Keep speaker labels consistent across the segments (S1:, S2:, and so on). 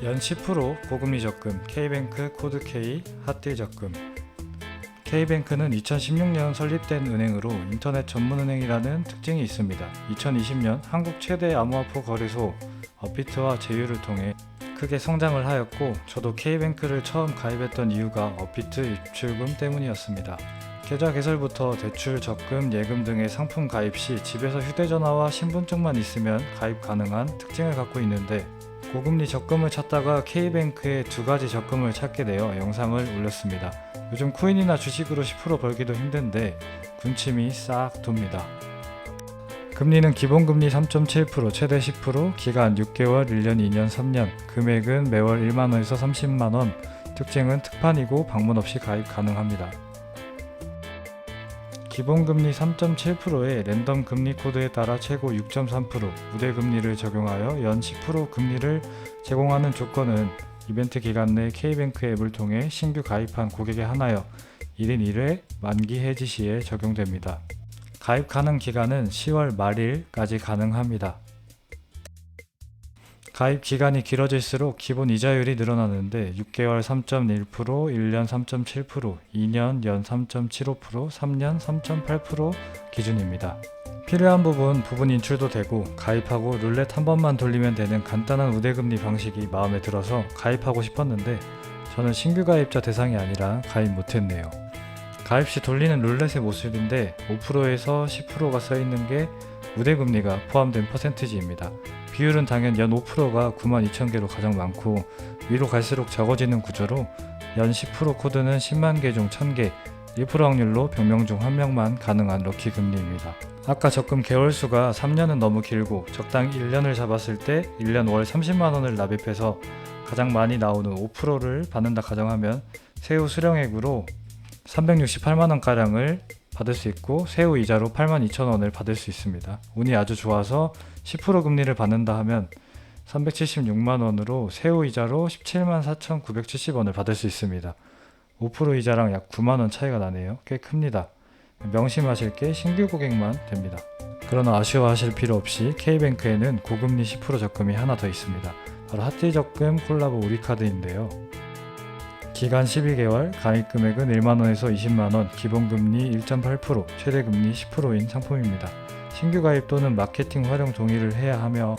S1: 연 10% 고금리 적금 K뱅크 코드 K 핫딜 적금. K뱅크는 2016년 설립된 은행으로 인터넷 전문은행이라는 특징이 있습니다. 2020년 한국 최대 암호화폐 거래소 업비트와 제휴를 통해 크게 성장을 하였고, 저도 K뱅크를 처음 가입했던 이유가 업비트 입출금 때문이었습니다. 계좌 개설부터 대출, 적금, 예금 등의 상품 가입 시 집에서 휴대전화와 신분증만 있으면 가입 가능한 특징을 갖고 있는데, 고금리 적금을 찾다가 K뱅크의 두 가지 적금을 찾게 되어 영상을 올렸습니다. 요즘 코인이나 주식으로 10% 벌기도 힘든데 군침이 싹 돕니다. 금리는 기본금리 3.7%, 최대 10%, 기간 6개월, 1년, 2년, 3년, 금액은 매월 1만원에서 30만원, 특징은 특판이고 방문 없이 가입 가능합니다. 기본금리 3.7%의 랜덤 금리 코드에 따라 최고 6.3% 우대금리를 적용하여 연 10% 금리를 제공하는 조건은 이벤트 기간 내 K뱅크 앱을 통해 신규 가입한 고객에 한하여 1인 1회 만기 해지 시에 적용됩니다. 가입 가능 기간은 10월 말일까지 가능합니다. 가입 기간이 길어질수록 기본 이자율이 늘어나는데 6개월 3.1%, 1년 3.7%, 2년 연 3.75%, 3년 3.8% 기준입니다. 필요한 부분 인출도 되고, 가입하고 룰렛 한 번만 돌리면 되는 간단한 우대금리 방식이 마음에 들어서 가입하고 싶었는데 저는 신규 가입자 대상이 아니라 가입 못했네요. 가입 시 돌리는 룰렛의 모습인데 5%에서 10%가 써있는 게 우대금리가 포함된 퍼센티지입니다. 비율은 당연 연 5%가 92,000개로 가장 많고, 위로 갈수록 적어지는 구조로 연 10% 코드는 10만 개 중 1000개, 1% 확률로 100명 중 1명만 가능한 럭키 금리입니다. 아까 적금 개월수가 3년은 너무 길고, 적당히 1년을 잡았을 때 1년 월 30만원을 납입해서 가장 많이 나오는 5%를 받는다 가정하면 세후 수령액으로 368만원가량을 받을 수 있고, 세후 이자로 82,000원을 받을 수 있습니다. 운이 아주 좋아서 10% 금리를 받는다 하면 376만원으로 세후 이자로 174,970원을 받을 수 있습니다. 5% 이자랑 약 9만원 차이가 나네요. 꽤 큽니다. 명심하실 게 신규 고객만 됩니다. 그러나 아쉬워하실 필요 없이 K뱅크에는 고금리 10% 적금이 하나 더 있습니다. 바로 핫딜 적금 콜라보 우리카드인데요. 기간 12개월, 가입 금액은 1만원에서 20만원, 기본금리 1.8%, 최대금리 10%인 상품입니다. 신규 가입 또는 마케팅 활용 동의를 해야 하며,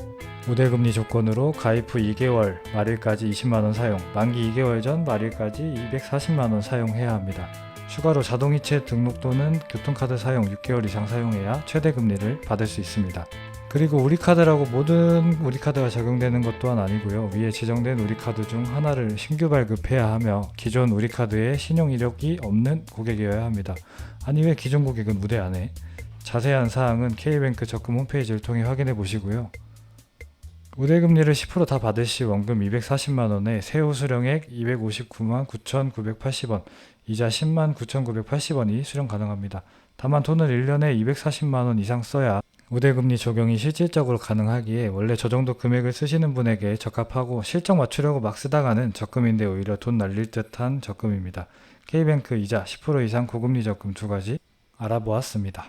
S1: 우대금리 조건으로 가입 후 2개월 말일까지 20만원 사용, 만기 2개월 전 말일까지 240만원 사용해야 합니다. 추가로 자동이체 등록 또는 교통카드 사용 6개월 이상 사용해야 최대금리를 받을 수 있습니다. 그리고 우리카드라고 모든 우리카드가 적용되는 것 또한 아니고요. 위에 지정된 우리카드 중 하나를 신규 발급해야 하며, 기존 우리카드에 신용 이력이 없는 고객이어야 합니다. 아니, 왜 기존 고객은 우대 안 해? 자세한 사항은 K뱅크 적금 홈페이지를 통해 확인해 보시고요. 우대금리를 10% 다 받을 시 원금 240만원에 세후 수령액 259만 9,980원, 이자 10만 9,980원이 수령 가능합니다. 다만 돈을 1년에 240만원 이상 써야 우대금리 적용이 실질적으로 가능하기에 원래 저 정도 금액을 쓰시는 분에게 적합하고, 실적 맞추려고 막 쓰다가는 적금인데 오히려 돈 날릴 듯한 적금입니다. K뱅크 이자 10% 이상 고금리 적금 두 가지 알아보았습니다.